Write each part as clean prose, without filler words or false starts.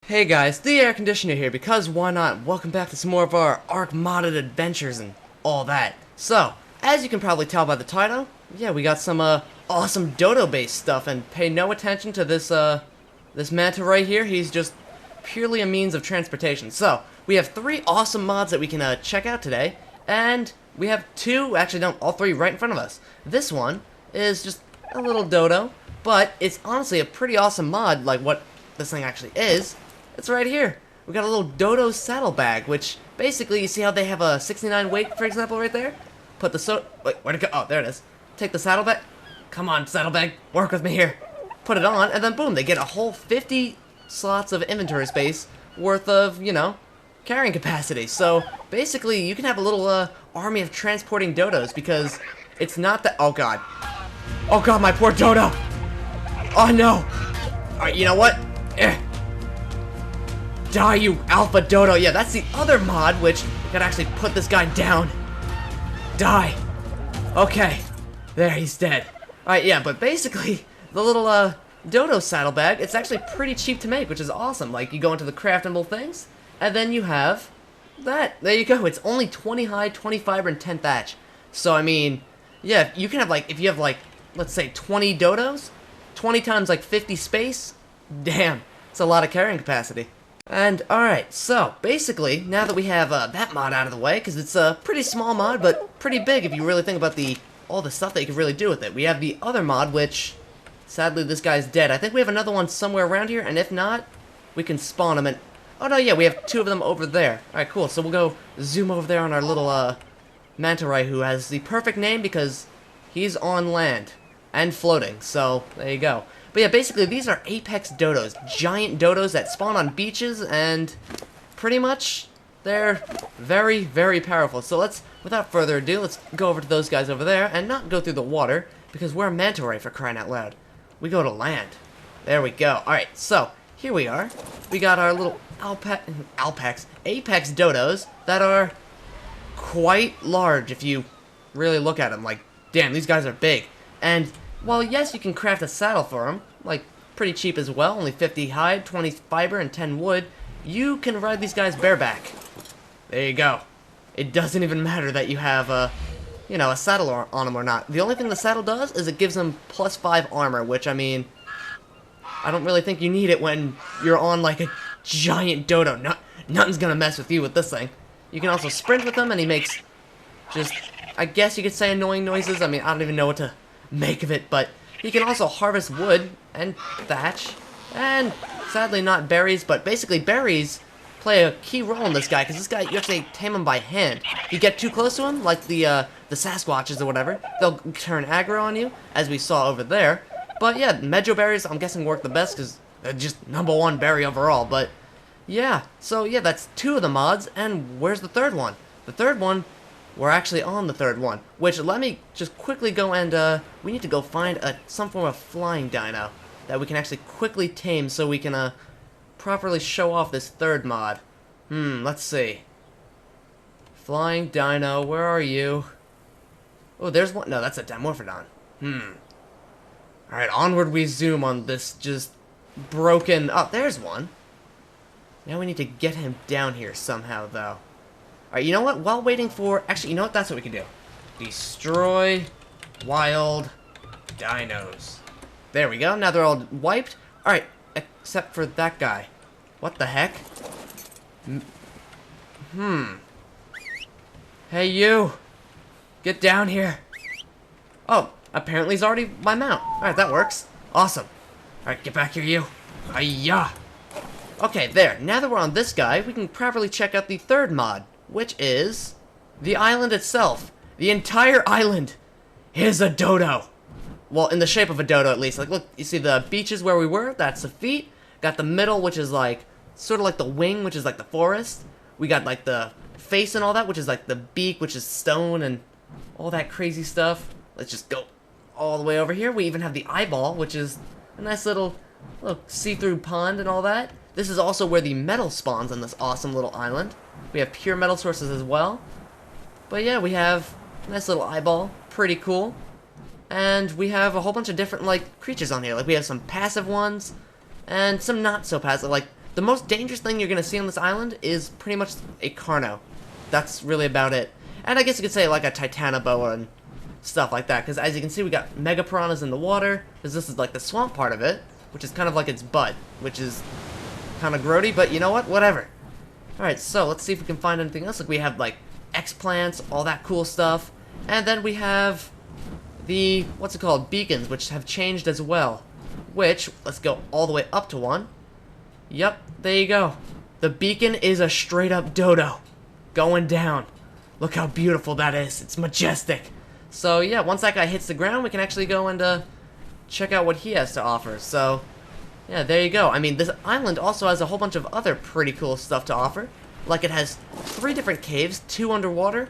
Hey guys, the Airconditioner here, because why not? Welcome back to some more of our ARK modded adventures and all that. So, as you can probably tell by the title, yeah, we got some awesome Dodo based stuff, and pay no attention to this manta right here. He's just purely a means of transportation. So, we have 3 awesome mods that we can check out today, and we have 2, actually no, all 3 right in front of us. This one is just a little Dodo, but it's honestly a pretty awesome mod, like what this thing actually is. It's right here. We got a little Dodo saddlebag, which basically, you see how they have a 69 weight, for example, right there? Put the wait, where'd it go? Oh, there it is. Take the saddlebag. Come on, saddlebag, work with me here. Put it on, and then boom, they get a whole 50 slots of inventory space worth of, you know, carrying capacity. So basically, you can have a little army of transporting dodos, because it's not that. Oh god. Oh god, my poor dodo. Oh no. Alright, you know what? Die, you alpha dodo. Yeah, that's the other mod, which we gotta actually put this guy down. Die. Okay. There, he's dead. Alright, yeah, but basically, the little, dodo saddlebag, it's actually pretty cheap to make, which is awesome. Like, you go into the craftable things, and then you have that. There you go. It's only 20 hide, 20 fiber, and 10 thatch. So, I mean, yeah, you can have, like, if you have, like, let's say 20 dodos, 20 times, like, 50 space, damn, it's a lot of carrying capacity. And, alright, so, basically, now that we have that mod out of the way, because it's a pretty small mod, but pretty big if you really think about all the stuff that you can really do with it. We have the other mod, which, sadly, this guy's dead. I think we have another one somewhere around here, and if not, we can spawn him in. Oh, no, yeah, we have 2 of them over there. Alright, cool, so we'll go zoom over there on our little, manta ray, who has the perfect name because he's on land and floating, so there you go. But yeah, basically, these are apex dodos, giant dodos that spawn on beaches, and pretty much, they're very, very powerful. So let's, without further ado, let's go over to those guys over there, and not go through the water, because we're a manta ray, for crying out loud. We go to land. There we go. Alright, so, here we are. We got our little apex dodos that are quite large, if you really look at them. Like, damn, these guys are big. And while yes, you can craft a saddle for them, like, pretty cheap as well, only 50 hide, 20 fiber, and 10 wood, you can ride these guys bareback. There you go. It doesn't even matter that you have, you know, a saddle on them or not. The only thing the saddle does is it gives them +5 armor, which, I mean, I don't really think you need it when you're on, like, a giant dodo. Nothing's gonna mess with you with this thing. You can also sprint with him, and he makes just, I guess you could say, annoying noises. I mean, I don't even know what to make of it, but he can also harvest wood and thatch, and sadly not berries, but basically berries play a key role in this guy, because this guy, you have to tame him by hand. You get too close to him, like the Sasquatches or whatever, they'll turn aggro on you, as we saw over there. But yeah, Medjo berries, I'm guessing, work the best, because they're just #1 berry overall, but yeah. So yeah, that's 2 of the mods, and where's the 3rd one? The 3rd one, we're actually on the 3rd one, which, let me just quickly go and, we need to go find some form of flying dino that we can actually quickly tame so we can, properly show off this 3rd mod. Let's see. Flying dino, where are you? Oh, there's one. No, that's a Dimorphodon. Alright, onward we zoom on this just broken. Oh, there's one. Now we need to get him down here somehow, though. Alright, you know what? While waiting for... Actually, you know what? That's what we can do. Destroy wild dinos. There we go. Now they're all wiped. Alright, except for that guy. What the heck? Hey, you! Get down here. Oh, apparently he's already my mount. Alright, that works. Awesome. Alright, get back here, you. Hi-ya! Okay, there. Now that we're on this guy, we can properly check out the 3rd mod, which is the island itself. The entire island is a dodo. Well, in the shape of a dodo, at least. Like, look, you see the beaches where we were? That's the feet. Got the middle, which is like, sort of like the wing, which is like the forest. We got like the face and all that, which is like the beak, which is stone and all that crazy stuff. Let's just go all the way over here. We even have the eyeball, which is a nice little see-through pond and all that. This is also where the metal spawns on this awesome little island. We have pure metal sources as well. But yeah, we have a nice little eyeball. Pretty cool. And we have a whole bunch of different, like, creatures on here. Like, we have some passive ones, and some not so passive. Like, the most dangerous thing you're going to see on this island is pretty much a Carno. That's really about it. And I guess you could say like a Titanoboa and stuff like that, because as you can see we got mega piranhas in the water, because this is like the swamp part of it, which is kind of like its butt, which is kind of grody, but you know what? Whatever. Alright, so let's see if we can find anything else. Like we have like X-plants, all that cool stuff, and then we have the, what's it called, beacons, which have changed as well, which, let's go all the way up to one. Yep, there you go. The beacon is a straight up dodo going down. Look how beautiful that is. It's majestic. So yeah, once that guy hits the ground, we can actually go and check out what he has to offer. So yeah, there you go. I mean, this island also has a whole bunch of other pretty cool stuff to offer. Like it has 3 different caves, 2 underwater,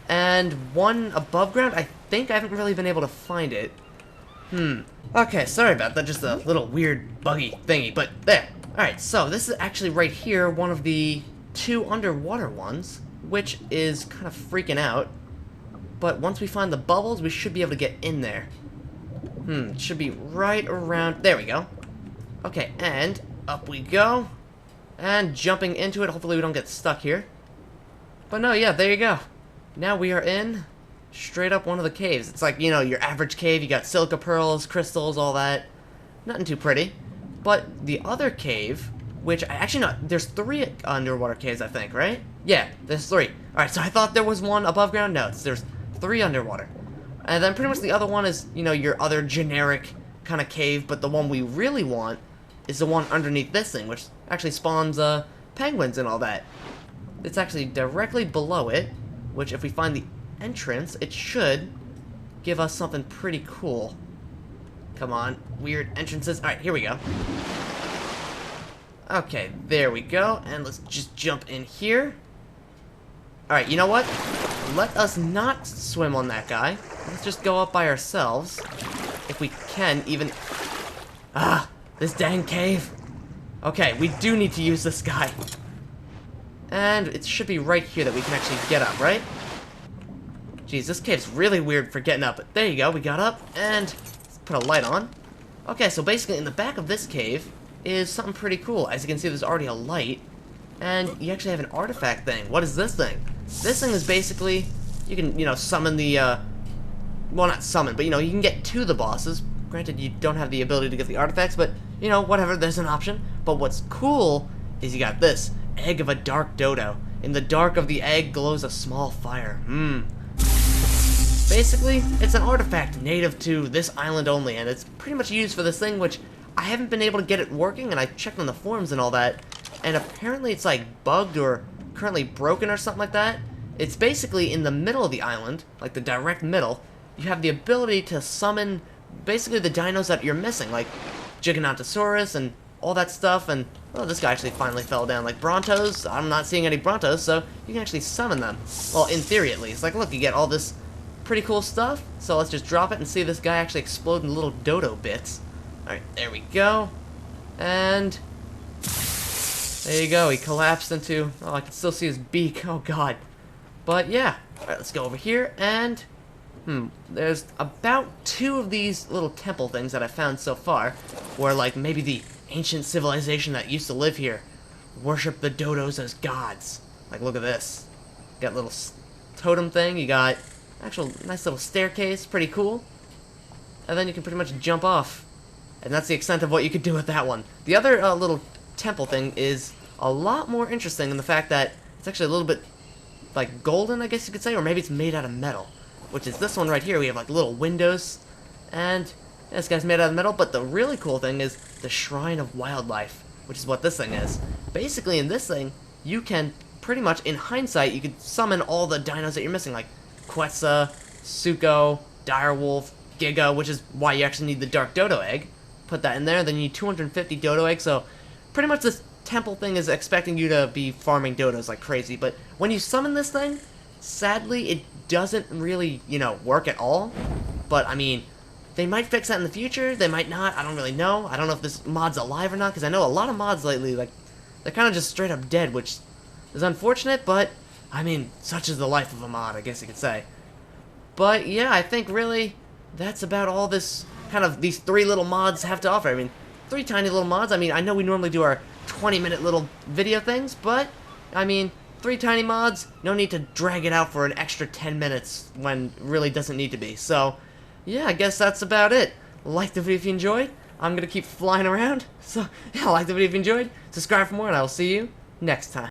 and 1 above ground. I think I haven't really been able to find it. Okay, sorry about that. Just a little weird buggy thingy, but there. Alright, so this is actually right here, one of the 2 underwater ones, which is kind of freaking out. But once we find the bubbles, we should be able to get in there. It should be right around... There we go. Okay, and up we go. And jumping into it. Hopefully we don't get stuck here. But no, yeah, there you go. Now we are in straight up one of the caves. It's like, you know, your average cave. You got silica pearls, crystals, all that. Nothing too pretty. But the other cave, which... Actually, no, there's 3 underwater caves, I think, right? Yeah, there's 3. Alright, so I thought there was 1 above ground. No, there's 3 underwater. And then pretty much the other one is, you know, your other generic kind of cave, but the one we really want is the one underneath this thing, which actually spawns penguins and all that. It's actually directly below it, which if we find the entrance, it should give us something pretty cool. Come on, weird entrances. Alright, here we go. Okay, there we go, and let's just jump in here. Alright, you know what? Let us not swim on that guy. Let's just go up by ourselves. If we can, even... Ah, this dang cave. Okay, we do need to use this guy. And it should be right here that we can actually get up, right? Jeez, this cave's really weird for getting up. But there you go, we got up, and let's put a light on. Okay, so basically in the back of this cave is something pretty cool. As you can see, there's already a light. And you actually have an artifact thing. What is this thing? This thing is basically, you can, you know, summon the, well, not summon, but, you know, you can get to the bosses. Granted, you don't have the ability to get the artifacts, but, you know, whatever, there's an option. But what's cool is you got this, egg of a dark dodo. In the dark of the egg glows a small fire. Basically, it's an artifact native to this island only, and it's pretty much used for this thing, which I haven't been able to get it working, and I checked on the forums and all that, and apparently it's like bugged or currently broken or something like that. It's basically in the middle of the island, like the direct middle. You have the ability to summon basically the dinos that you're missing, like Giganotosaurus and all that stuff, and oh, this guy actually finally fell down. Like Brontos, I'm not seeing any Brontos, so you can actually summon them. Well, in theory at least. Like, look, you get all this pretty cool stuff, so let's just drop it and see this guy actually explode in little dodo bits. Alright, there we go. And there you go, he collapsed into... Oh, I can still see his beak. Oh, God. But, yeah. Alright, let's go over here, and... there's about 2 of these little temple things that I found so far, where, like, maybe the ancient civilization that used to live here worship the dodos as gods. Like, look at this. Got a little totem thing, you got actual nice little staircase, pretty cool. And then you can pretty much jump off. And that's the extent of what you could do with that one. The other little temple thing is a lot more interesting in the fact that it's actually a little bit, like, golden, I guess you could say, or maybe it's made out of metal. Which is this one right here. We have, like, little windows, and yeah, this guy's made out of metal, but the really cool thing is the Shrine of Wildlife, which is what this thing is. Basically, in this thing, you can pretty much, in hindsight, you could summon all the dinos that you're missing, like Quetzal, Suko, Direwolf, Giga, which is why you actually need the Dark Dodo egg. Put that in there, then you need 250 dodo eggs, so pretty much this temple thing is expecting you to be farming dodos like crazy, but when you summon this thing, sadly, it doesn't really, you know, work at all. But, I mean, they might fix that in the future, they might not, I don't really know. I don't know if this mod's alive or not, because I know a lot of mods lately, like, they're kind of just straight up dead, which is unfortunate, but, I mean, such is the life of a mod, I guess you could say. But, yeah, I think, really, that's about all this, kind of, these 3 little mods have to offer. I mean, 3 tiny little mods. I mean, I know we normally do our 20-minute little video things, but, I mean, 3 tiny mods, no need to drag it out for an extra 10 minutes when it really doesn't need to be. So, yeah, I guess that's about it. Like the video if you enjoyed. I'm gonna keep flying around, so, yeah, like the video if you enjoyed. Subscribe for more, and I will see you next time.